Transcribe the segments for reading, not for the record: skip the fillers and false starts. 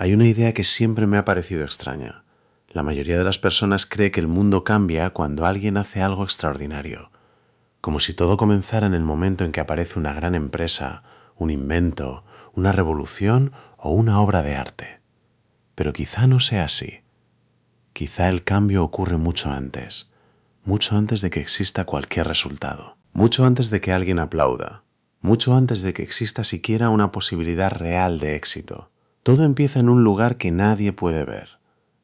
Hay una idea que siempre me ha parecido extraña. La mayoría de las personas cree que el mundo cambia cuando alguien hace algo extraordinario, como si todo comenzara en el momento en que aparece una gran empresa, un invento, una revolución o una obra de arte. Pero quizá no sea así. Quizá el cambio ocurre mucho antes de que exista cualquier resultado, mucho antes de que alguien aplauda, mucho antes de que exista siquiera una posibilidad real de éxito. Todo empieza en un lugar que nadie puede ver,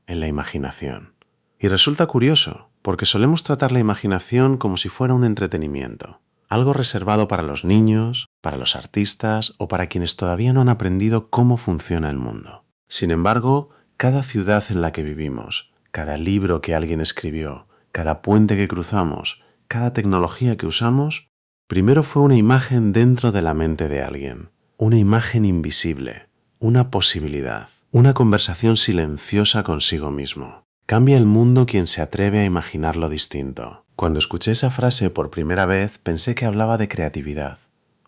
en la imaginación. Y resulta curioso, porque solemos tratar la imaginación como si fuera un entretenimiento, algo reservado para los niños, para los artistas o para quienes todavía no han aprendido cómo funciona el mundo. Sin embargo, cada ciudad en la que vivimos, cada libro que alguien escribió, cada puente que cruzamos, cada tecnología que usamos, primero fue una imagen dentro de la mente de alguien, una imagen invisible, una posibilidad, una conversación silenciosa consigo mismo. Cambia el mundo quien se atreve a imaginarlo distinto. Cuando escuché esa frase por primera vez pensé que hablaba de creatividad.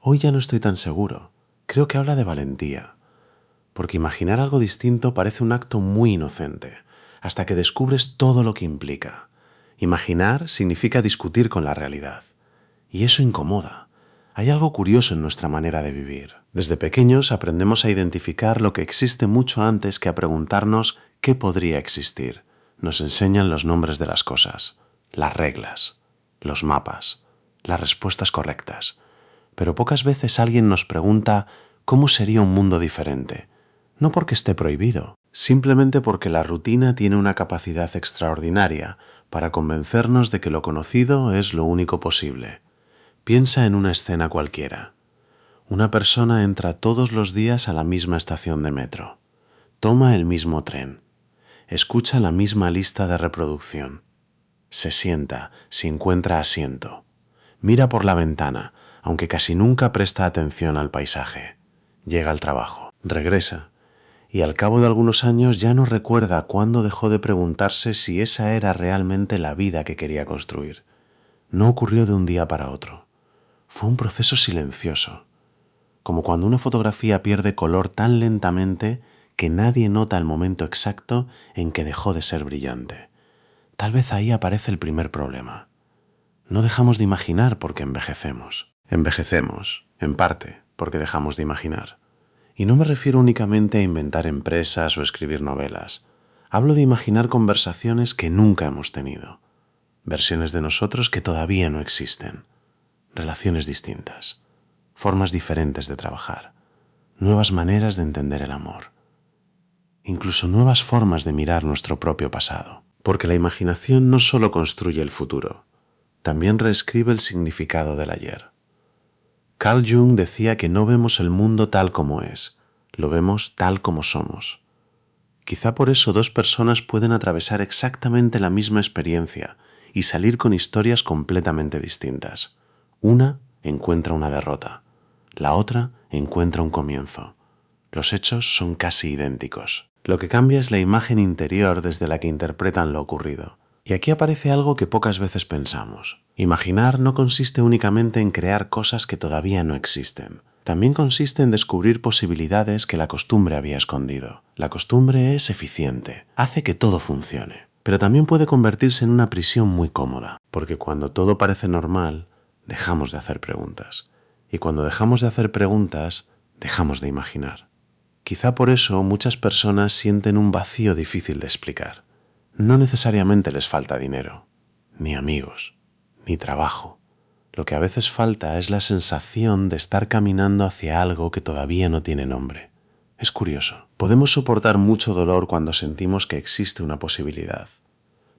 Hoy ya no estoy tan seguro. Creo que habla de valentía. Porque imaginar algo distinto parece un acto muy inocente, hasta que descubres todo lo que implica. Imaginar significa discutir con la realidad. Y eso incomoda. Hay algo curioso en nuestra manera de vivir. Desde pequeños aprendemos a identificar lo que existe mucho antes que a preguntarnos qué podría existir. Nos enseñan los nombres de las cosas, las reglas, los mapas, las respuestas correctas. Pero pocas veces alguien nos pregunta cómo sería un mundo diferente. No porque esté prohibido, simplemente porque la rutina tiene una capacidad extraordinaria para convencernos de que lo conocido es lo único posible. Piensa en una escena cualquiera. Una persona entra todos los días a la misma estación de metro, toma el mismo tren, escucha la misma lista de reproducción, se sienta, si encuentra asiento, mira por la ventana, aunque casi nunca presta atención al paisaje, llega al trabajo, regresa, y al cabo de algunos años ya no recuerda cuándo dejó de preguntarse si esa era realmente la vida que quería construir. No ocurrió de un día para otro. Fue un proceso silencioso, como cuando una fotografía pierde color tan lentamente que nadie nota el momento exacto en que dejó de ser brillante. Tal vez ahí aparece el primer problema. No dejamos de imaginar porque envejecemos. Envejecemos, en parte, porque dejamos de imaginar. Y no me refiero únicamente a inventar empresas o escribir novelas. Hablo de imaginar conversaciones que nunca hemos tenido, versiones de nosotros que todavía no existen, relaciones distintas, formas diferentes de trabajar, nuevas maneras de entender el amor, incluso nuevas formas de mirar nuestro propio pasado. Porque la imaginación no solo construye el futuro, también reescribe el significado del ayer. Carl Jung decía que no vemos el mundo tal como es, lo vemos tal como somos. Quizá por eso dos personas pueden atravesar exactamente la misma experiencia y salir con historias completamente distintas. Una encuentra una derrota, la otra encuentra un comienzo. Los hechos son casi idénticos. Lo que cambia es la imagen interior desde la que interpretan lo ocurrido. Y aquí aparece algo que pocas veces pensamos. Imaginar no consiste únicamente en crear cosas que todavía no existen. También consiste en descubrir posibilidades que la costumbre había escondido. La costumbre es eficiente, hace que todo funcione, pero también puede convertirse en una prisión muy cómoda, porque cuando todo parece normal, dejamos de hacer preguntas. Y cuando dejamos de hacer preguntas, dejamos de imaginar. Quizá por eso muchas personas sienten un vacío difícil de explicar. No necesariamente les falta dinero, ni amigos, ni trabajo. Lo que a veces falta es la sensación de estar caminando hacia algo que todavía no tiene nombre. Es curioso. Podemos soportar mucho dolor cuando sentimos que existe una posibilidad.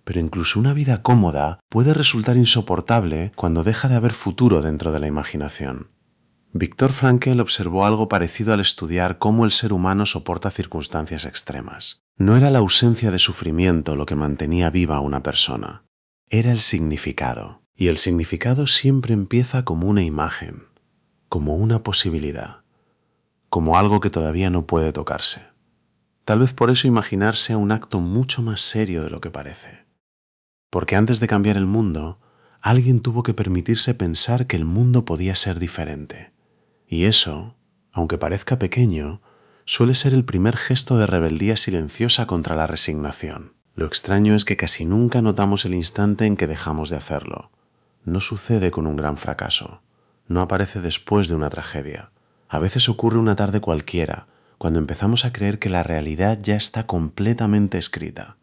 Pero incluso una vida cómoda puede resultar insoportable cuando deja de haber futuro dentro de la imaginación. Viktor Frankl observó algo parecido al estudiar cómo el ser humano soporta circunstancias extremas. No era la ausencia de sufrimiento lo que mantenía viva a una persona, era el significado. Y el significado siempre empieza como una imagen, como una posibilidad, como algo que todavía no puede tocarse. Tal vez por eso imaginar sea un acto mucho más serio de lo que parece. Porque antes de cambiar el mundo, alguien tuvo que permitirse pensar que el mundo podía ser diferente. Y eso, aunque parezca pequeño, suele ser el primer gesto de rebeldía silenciosa contra la resignación. Lo extraño es que casi nunca notamos el instante en que dejamos de hacerlo. No sucede con un gran fracaso. No aparece después de una tragedia. A veces ocurre una tarde cualquiera, cuando empezamos a creer que la realidad ya está completamente escrita,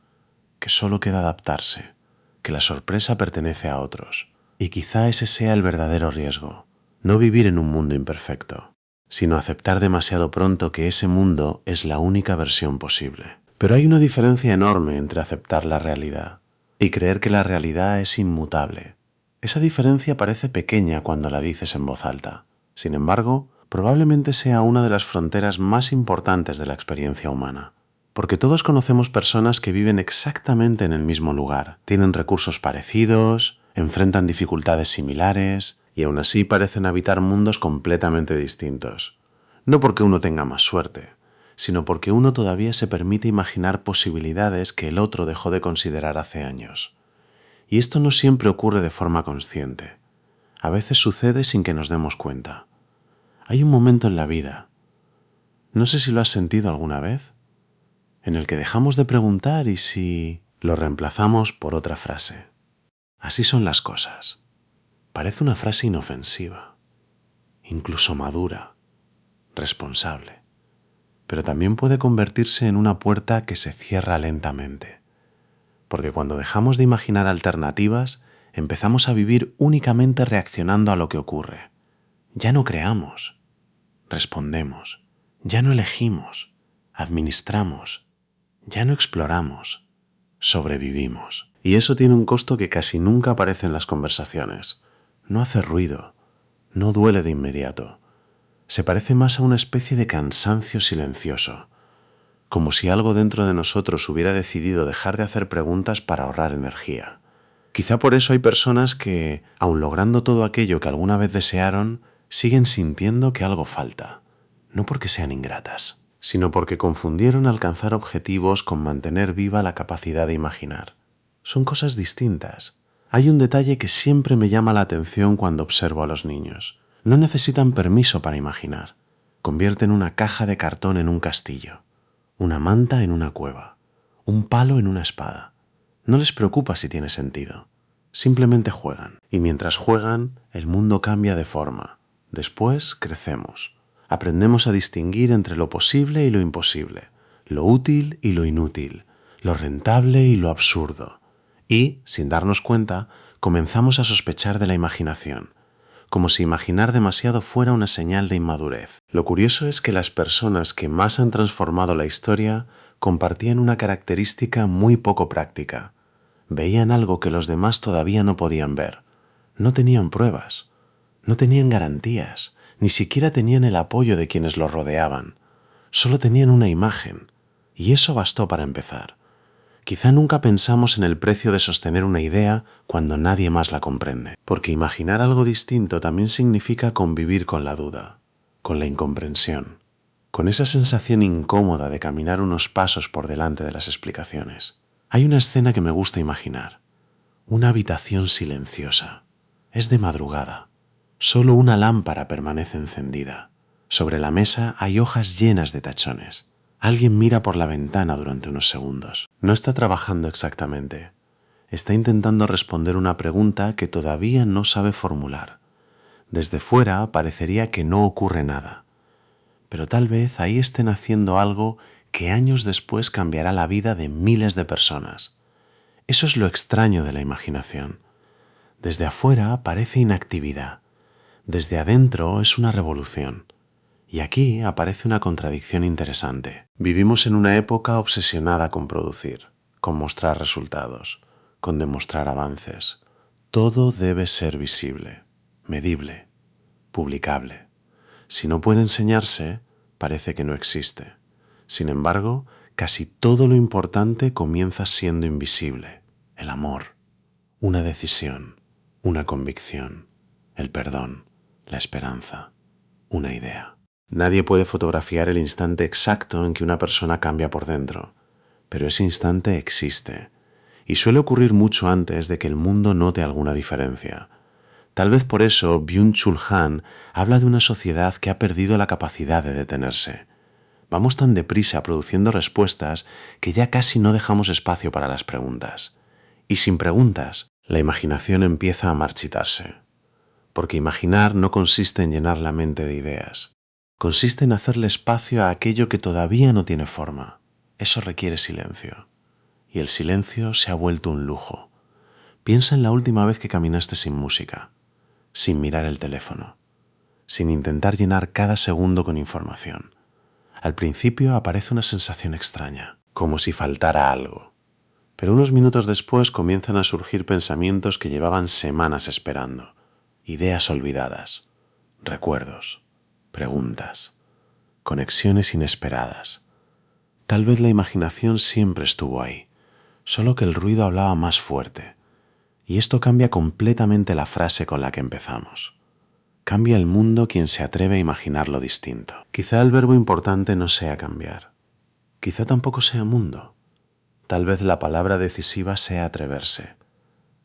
que solo queda adaptarse, que la sorpresa pertenece a otros. Y quizá ese sea el verdadero riesgo, no vivir en un mundo imperfecto, sino aceptar demasiado pronto que ese mundo es la única versión posible. Pero hay una diferencia enorme entre aceptar la realidad y creer que la realidad es inmutable. Esa diferencia parece pequeña cuando la dices en voz alta. Sin embargo, probablemente sea una de las fronteras más importantes de la experiencia humana. Porque todos conocemos personas que viven exactamente en el mismo lugar, tienen recursos parecidos, enfrentan dificultades similares y aún así parecen habitar mundos completamente distintos. No porque uno tenga más suerte, sino porque uno todavía se permite imaginar posibilidades que el otro dejó de considerar hace años. Y esto no siempre ocurre de forma consciente. A veces sucede sin que nos demos cuenta. Hay un momento en la vida, no sé si lo has sentido alguna vez, en el que dejamos de preguntar y si lo reemplazamos por otra frase. Así son las cosas. Parece una frase inofensiva, incluso madura, responsable, pero también puede convertirse en una puerta que se cierra lentamente. Porque cuando dejamos de imaginar alternativas, empezamos a vivir únicamente reaccionando a lo que ocurre. Ya no creamos, respondemos, ya no elegimos, administramos, ya no exploramos, sobrevivimos. Y eso tiene un costo que casi nunca aparece en las conversaciones. No hace ruido, no duele de inmediato. Se parece más a una especie de cansancio silencioso, como si algo dentro de nosotros hubiera decidido dejar de hacer preguntas para ahorrar energía. Quizá por eso hay personas que, aun logrando todo aquello que alguna vez desearon, siguen sintiendo que algo falta. No porque sean ingratas, sino porque confundieron alcanzar objetivos con mantener viva la capacidad de imaginar. Son cosas distintas. Hay un detalle que siempre me llama la atención cuando observo a los niños. No necesitan permiso para imaginar. Convierten una caja de cartón en un castillo, una manta en una cueva, un palo en una espada. No les preocupa si tiene sentido. Simplemente juegan. Y mientras juegan, el mundo cambia de forma. Después crecemos. Aprendemos a distinguir entre lo posible y lo imposible, lo útil y lo inútil, lo rentable y lo absurdo. Y, sin darnos cuenta, comenzamos a sospechar de la imaginación, como si imaginar demasiado fuera una señal de inmadurez. Lo curioso es que las personas que más han transformado la historia compartían una característica muy poco práctica. Veían algo que los demás todavía no podían ver. No tenían pruebas, no tenían garantías, ni siquiera tenían el apoyo de quienes los rodeaban. Solo tenían una imagen, y eso bastó para empezar. Quizá nunca pensamos en el precio de sostener una idea cuando nadie más la comprende, porque imaginar algo distinto también significa convivir con la duda, con la incomprensión, con esa sensación incómoda de caminar unos pasos por delante de las explicaciones. Hay una escena que me gusta imaginar, una habitación silenciosa. Es de madrugada, solo una lámpara permanece encendida. Sobre la mesa hay hojas llenas de tachones. Alguien mira por la ventana durante unos segundos. No está trabajando exactamente. Está intentando responder una pregunta que todavía no sabe formular. Desde fuera parecería que no ocurre nada. Pero tal vez ahí estén haciendo algo que años después cambiará la vida de miles de personas. Eso es lo extraño de la imaginación. Desde afuera parece inactividad. Desde adentro es una revolución. Y aquí aparece una contradicción interesante. Vivimos en una época obsesionada con producir, con mostrar resultados, con demostrar avances. Todo debe ser visible, medible, publicable. Si no puede enseñarse, parece que no existe. Sin embargo, casi todo lo importante comienza siendo invisible. El amor, una decisión, una convicción, el perdón, la esperanza, una idea. Nadie puede fotografiar el instante exacto en que una persona cambia por dentro, pero ese instante existe, y suele ocurrir mucho antes de que el mundo note alguna diferencia. Tal vez por eso Byung-Chul Han habla de una sociedad que ha perdido la capacidad de detenerse. Vamos tan deprisa produciendo respuestas que ya casi no dejamos espacio para las preguntas. Y sin preguntas, la imaginación empieza a marchitarse. Porque imaginar no consiste en llenar la mente de ideas. Consiste en hacerle espacio a aquello que todavía no tiene forma. Eso requiere silencio. Y el silencio se ha vuelto un lujo. Piensa en la última vez que caminaste sin música, sin mirar el teléfono, sin intentar llenar cada segundo con información. Al principio aparece una sensación extraña, como si faltara algo. Pero unos minutos después comienzan a surgir pensamientos que llevaban semanas esperando, ideas olvidadas, recuerdos, preguntas, conexiones inesperadas. Tal vez la imaginación siempre estuvo ahí, solo que el ruido hablaba más fuerte. Y esto cambia completamente la frase con la que empezamos. Cambia el mundo quien se atreve a imaginarlo distinto. Quizá el verbo importante no sea cambiar. Quizá tampoco sea mundo. Tal vez la palabra decisiva sea atreverse.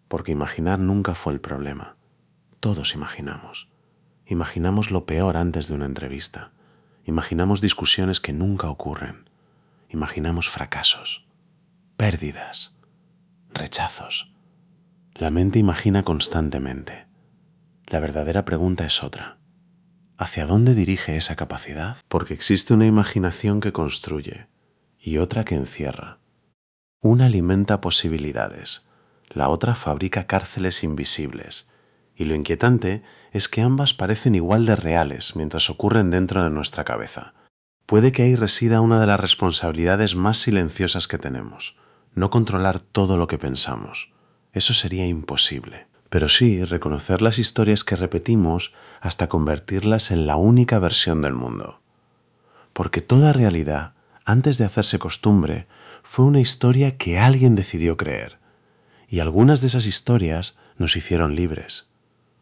Porque imaginar nunca fue el problema. Todos imaginamos. Imaginamos lo peor antes de una entrevista. Imaginamos discusiones que nunca ocurren. Imaginamos fracasos, pérdidas, rechazos. La mente imagina constantemente. La verdadera pregunta es otra. ¿Hacia dónde dirige esa capacidad? Porque existe una imaginación que construye y otra que encierra. Una alimenta posibilidades, la otra fabrica cárceles invisibles. Y lo inquietante es que ambas parecen igual de reales mientras ocurren dentro de nuestra cabeza. Puede que ahí resida una de las responsabilidades más silenciosas que tenemos, no controlar todo lo que pensamos. Eso sería imposible. Pero sí reconocer las historias que repetimos hasta convertirlas en la única versión del mundo. Porque toda realidad, antes de hacerse costumbre, fue una historia que alguien decidió creer. Y algunas de esas historias nos hicieron libres.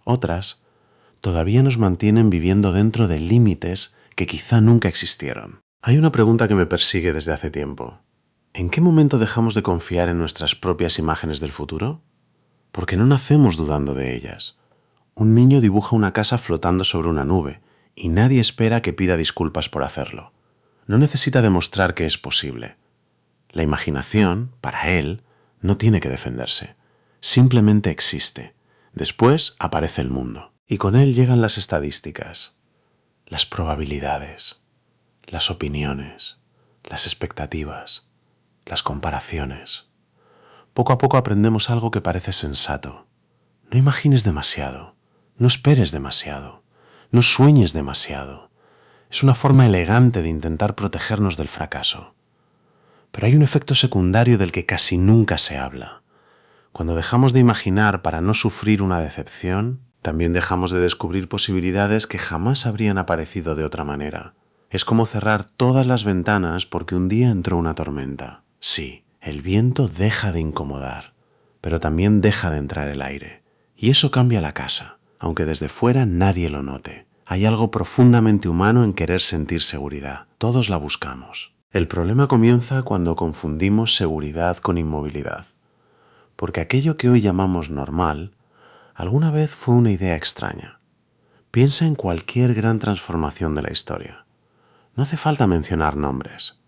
Otras todavía nos mantienen viviendo dentro de límites que quizá nunca existieron. Hay una pregunta que me persigue desde hace tiempo. ¿En qué momento dejamos de confiar en nuestras propias imágenes del futuro? Porque no nacemos dudando de ellas. Un niño dibuja una casa flotando sobre una nube y nadie espera que pida disculpas por hacerlo. No necesita demostrar que es posible. La imaginación, para él, no tiene que defenderse. Simplemente existe. Después aparece el mundo. Y con él llegan las estadísticas, las probabilidades, las opiniones, las expectativas, las comparaciones. Poco a poco aprendemos algo que parece sensato. No imagines demasiado, no esperes demasiado, no sueñes demasiado. Es una forma elegante de intentar protegernos del fracaso. Pero hay un efecto secundario del que casi nunca se habla. Cuando dejamos de imaginar para no sufrir una decepción, también dejamos de descubrir posibilidades que jamás habrían aparecido de otra manera. Es como cerrar todas las ventanas porque un día entró una tormenta. Sí, el viento deja de incomodar, pero también deja de entrar el aire. Y eso cambia la casa, aunque desde fuera nadie lo note. Hay algo profundamente humano en querer sentir seguridad. Todos la buscamos. El problema comienza cuando confundimos seguridad con inmovilidad. Porque aquello que hoy llamamos normal, alguna vez fue una idea extraña. Piensa en cualquier gran transformación de la historia. No hace falta mencionar nombres.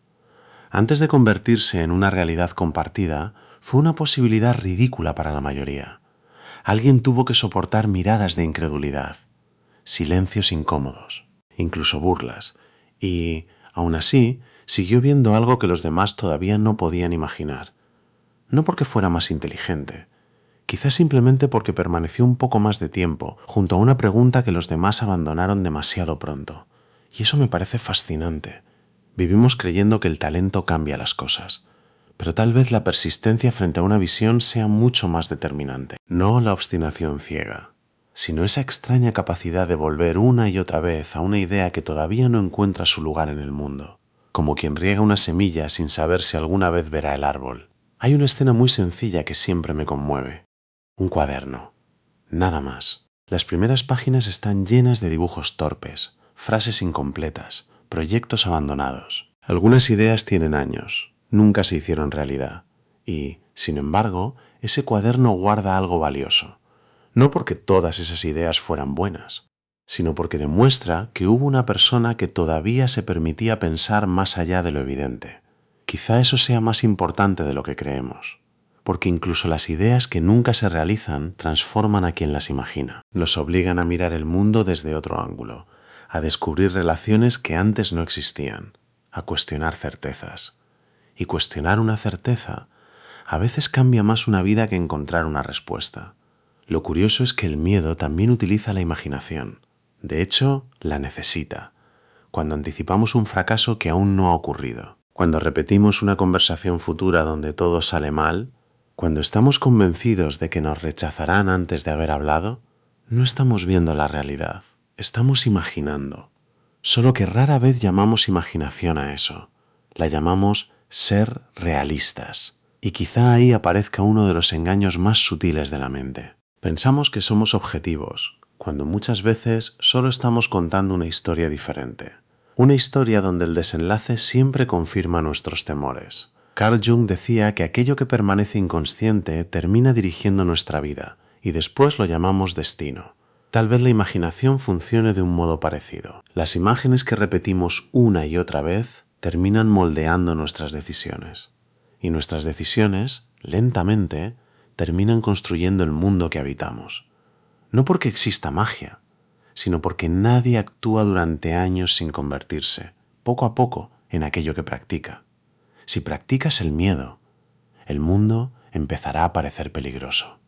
Antes de convertirse en una realidad compartida, fue una posibilidad ridícula para la mayoría. Alguien tuvo que soportar miradas de incredulidad, silencios incómodos, incluso burlas, y, aún así, siguió viendo algo que los demás todavía no podían imaginar. No porque fuera más inteligente, quizás simplemente porque permaneció un poco más de tiempo junto a una pregunta que los demás abandonaron demasiado pronto. Y eso me parece fascinante. Vivimos creyendo que el talento cambia las cosas, pero tal vez la persistencia frente a una visión sea mucho más determinante. No la obstinación ciega, sino esa extraña capacidad de volver una y otra vez a una idea que todavía no encuentra su lugar en el mundo, como quien riega una semilla sin saber si alguna vez verá el árbol. Hay una escena muy sencilla que siempre me conmueve. Un cuaderno. Nada más. Las primeras páginas están llenas de dibujos torpes, frases incompletas, proyectos abandonados. Algunas ideas tienen años, nunca se hicieron realidad. Y, sin embargo, ese cuaderno guarda algo valioso. No porque todas esas ideas fueran buenas, sino porque demuestra que hubo una persona que todavía se permitía pensar más allá de lo evidente. Quizá eso sea más importante de lo que creemos, porque incluso las ideas que nunca se realizan transforman a quien las imagina. Nos obligan a mirar el mundo desde otro ángulo, a descubrir relaciones que antes no existían, a cuestionar certezas. Y cuestionar una certeza a veces cambia más una vida que encontrar una respuesta. Lo curioso es que el miedo también utiliza la imaginación. De hecho, la necesita, cuando anticipamos un fracaso que aún no ha ocurrido, cuando repetimos una conversación futura donde todo sale mal, cuando estamos convencidos de que nos rechazarán antes de haber hablado, no estamos viendo la realidad, estamos imaginando. Solo que rara vez llamamos imaginación a eso, la llamamos ser realistas. Y quizá ahí aparezca uno de los engaños más sutiles de la mente. Pensamos que somos objetivos, cuando muchas veces solo estamos contando una historia diferente. Una historia donde el desenlace siempre confirma nuestros temores. Carl Jung decía que aquello que permanece inconsciente termina dirigiendo nuestra vida, y después lo llamamos destino. Tal vez la imaginación funcione de un modo parecido. Las imágenes que repetimos una y otra vez terminan moldeando nuestras decisiones. Y nuestras decisiones, lentamente, terminan construyendo el mundo que habitamos. No porque exista magia, sino porque nadie actúa durante años sin convertirse, poco a poco, en aquello que practica. Si practicas el miedo, el mundo empezará a parecer peligroso.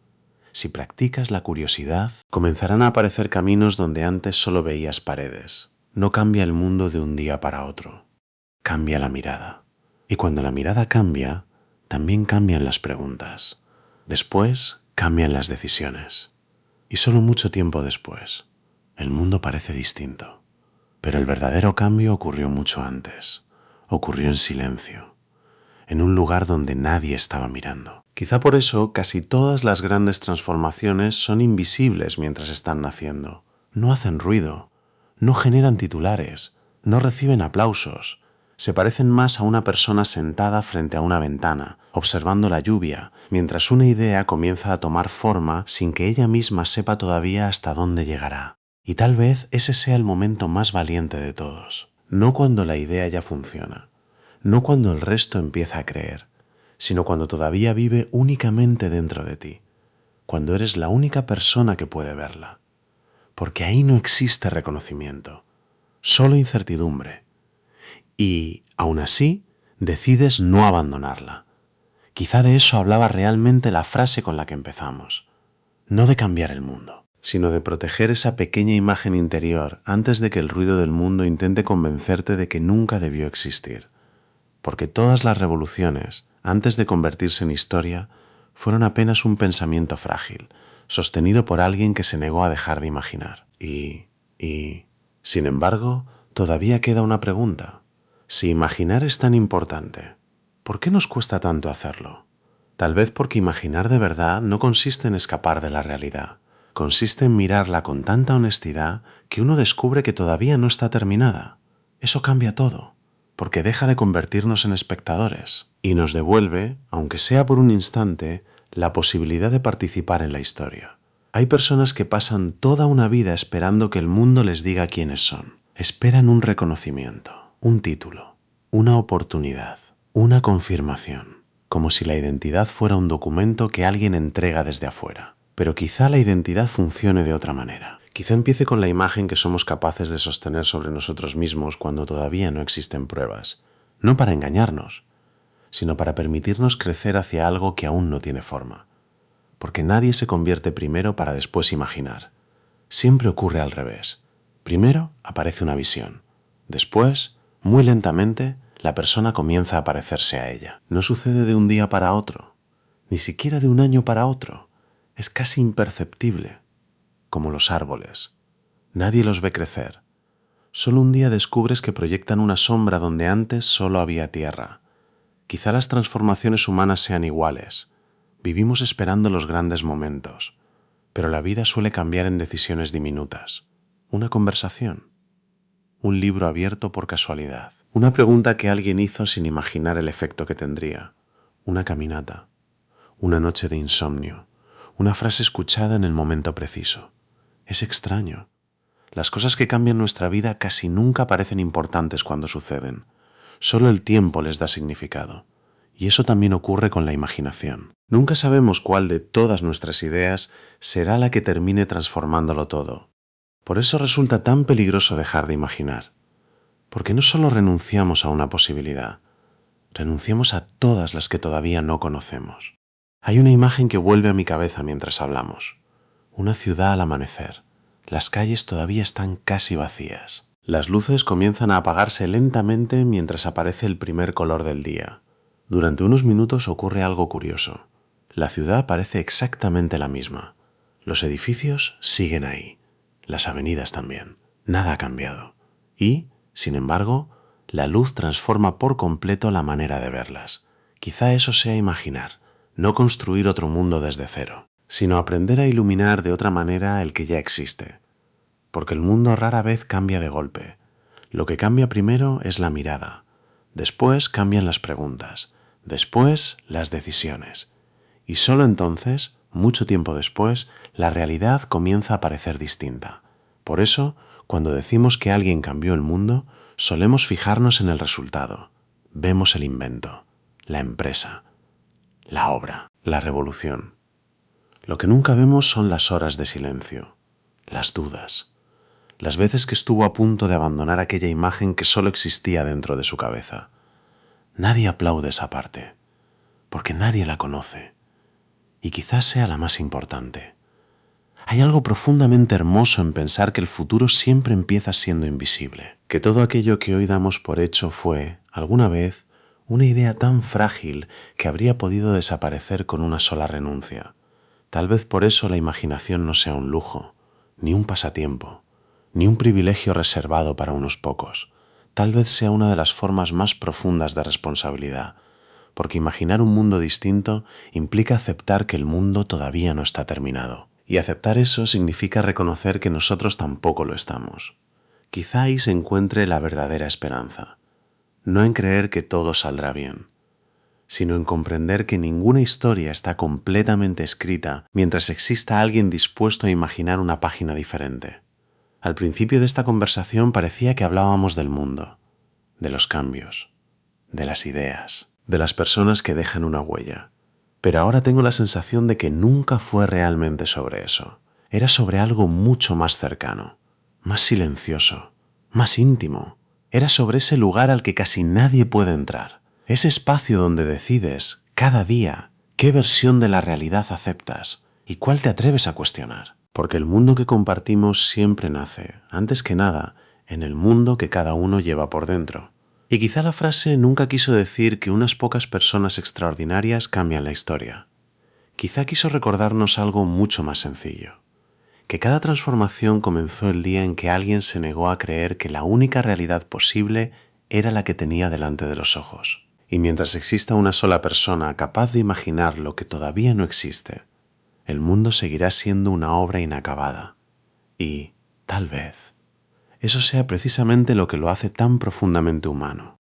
Si practicas la curiosidad, comenzarán a aparecer caminos donde antes solo veías paredes. No cambia el mundo de un día para otro. Cambia la mirada. Y cuando la mirada cambia, también cambian las preguntas. Después, cambian las decisiones. Y solo mucho tiempo después, el mundo parece distinto. Pero el verdadero cambio ocurrió mucho antes. Ocurrió en silencio, en un lugar donde nadie estaba mirando. Quizá por eso casi todas las grandes transformaciones son invisibles mientras están naciendo. No hacen ruido, no generan titulares, no reciben aplausos. Se parecen más a una persona sentada frente a una ventana, observando la lluvia, mientras una idea comienza a tomar forma sin que ella misma sepa todavía hasta dónde llegará. Y tal vez ese sea el momento más valiente de todos. No cuando la idea ya funciona, no cuando el resto empieza a creer, sino cuando todavía vive únicamente dentro de ti, cuando eres la única persona que puede verla. Porque ahí no existe reconocimiento, solo incertidumbre. Y, aún así, decides no abandonarla. Quizá de eso hablaba realmente la frase con la que empezamos. No de cambiar el mundo, sino de proteger esa pequeña imagen interior antes de que el ruido del mundo intente convencerte de que nunca debió existir. Porque todas las revoluciones, antes de convertirse en historia, fueron apenas un pensamiento frágil, sostenido por alguien que se negó a dejar de imaginar. Sin embargo, todavía queda una pregunta. Si imaginar es tan importante, ¿por qué nos cuesta tanto hacerlo? Tal vez porque imaginar de verdad no consiste en escapar de la realidad. Consiste en mirarla con tanta honestidad que uno descubre que todavía no está terminada. Eso cambia todo, porque deja de convertirnos en espectadores y nos devuelve, aunque sea por un instante, la posibilidad de participar en la historia. Hay personas que pasan toda una vida esperando que el mundo les diga quiénes son. Esperan un reconocimiento, un título, una oportunidad, una confirmación, como si la identidad fuera un documento que alguien entrega desde afuera. Pero quizá la identidad funcione de otra manera. Quizá empiece con la imagen que somos capaces de sostener sobre nosotros mismos cuando todavía no existen pruebas. No para engañarnos, sino para permitirnos crecer hacia algo que aún no tiene forma. Porque nadie se convierte primero para después imaginar. Siempre ocurre al revés. Primero aparece una visión. Después, muy lentamente, la persona comienza a parecerse a ella. No sucede de un día para otro, ni siquiera de un año para otro. Es casi imperceptible, como los árboles. Nadie los ve crecer. Solo un día descubres que proyectan una sombra donde antes solo había tierra. Quizá las transformaciones humanas sean iguales. Vivimos esperando los grandes momentos, pero la vida suele cambiar en decisiones diminutas. Una conversación, un libro abierto por casualidad, una pregunta que alguien hizo sin imaginar el efecto que tendría, una caminata, una noche de insomnio, una frase escuchada en el momento preciso. Es extraño. Las cosas que cambian nuestra vida casi nunca parecen importantes cuando suceden. Solo el tiempo les da significado. Y eso también ocurre con la imaginación. Nunca sabemos cuál de todas nuestras ideas será la que termine transformándolo todo. Por eso resulta tan peligroso dejar de imaginar. Porque no solo renunciamos a una posibilidad, renunciamos a todas las que todavía no conocemos. Hay una imagen que vuelve a mi cabeza mientras hablamos. Una ciudad al amanecer. Las calles todavía están casi vacías. Las luces comienzan a apagarse lentamente mientras aparece el primer color del día. Durante unos minutos ocurre algo curioso. La ciudad parece exactamente la misma. Los edificios siguen ahí. Las avenidas también. Nada ha cambiado. Y, sin embargo, la luz transforma por completo la manera de verlas. Quizá eso sea imaginar, no construir otro mundo desde cero, sino aprender a iluminar de otra manera el que ya existe. Porque el mundo rara vez cambia de golpe. Lo que cambia primero es la mirada. Después cambian las preguntas. Después las decisiones. Y solo entonces, mucho tiempo después, la realidad comienza a parecer distinta. Por eso, cuando decimos que alguien cambió el mundo, solemos fijarnos en el resultado. Vemos el invento, la empresa, la obra, la revolución. Lo que nunca vemos son las horas de silencio, las dudas, las veces que estuvo a punto de abandonar aquella imagen que solo existía dentro de su cabeza. Nadie aplaude esa parte, porque nadie la conoce, y quizás sea la más importante. Hay algo profundamente hermoso en pensar que el futuro siempre empieza siendo invisible, que todo aquello que hoy damos por hecho fue, alguna vez, una idea tan frágil que habría podido desaparecer con una sola renuncia. Tal vez por eso la imaginación no sea un lujo, ni un pasatiempo, ni un privilegio reservado para unos pocos. Tal vez sea una de las formas más profundas de responsabilidad, porque imaginar un mundo distinto implica aceptar que el mundo todavía no está terminado. Y aceptar eso significa reconocer que nosotros tampoco lo estamos. Quizá ahí se encuentre la verdadera esperanza. No en creer que todo saldrá bien, sino en comprender que ninguna historia está completamente escrita mientras exista alguien dispuesto a imaginar una página diferente. Al principio de esta conversación parecía que hablábamos del mundo, de los cambios, de las ideas, de las personas que dejan una huella. Pero ahora tengo la sensación de que nunca fue realmente sobre eso. Era sobre algo mucho más cercano, más silencioso, más íntimo. Era sobre ese lugar al que casi nadie puede entrar. Ese espacio donde decides, cada día, qué versión de la realidad aceptas y cuál te atreves a cuestionar. Porque el mundo que compartimos siempre nace, antes que nada, en el mundo que cada uno lleva por dentro. Y quizá la frase nunca quiso decir que unas pocas personas extraordinarias cambian la historia. Quizá quiso recordarnos algo mucho más sencillo. Que cada transformación comenzó el día en que alguien se negó a creer que la única realidad posible era la que tenía delante de los ojos. Y mientras exista una sola persona capaz de imaginar lo que todavía no existe, el mundo seguirá siendo una obra inacabada. Y, tal vez, eso sea precisamente lo que lo hace tan profundamente humano.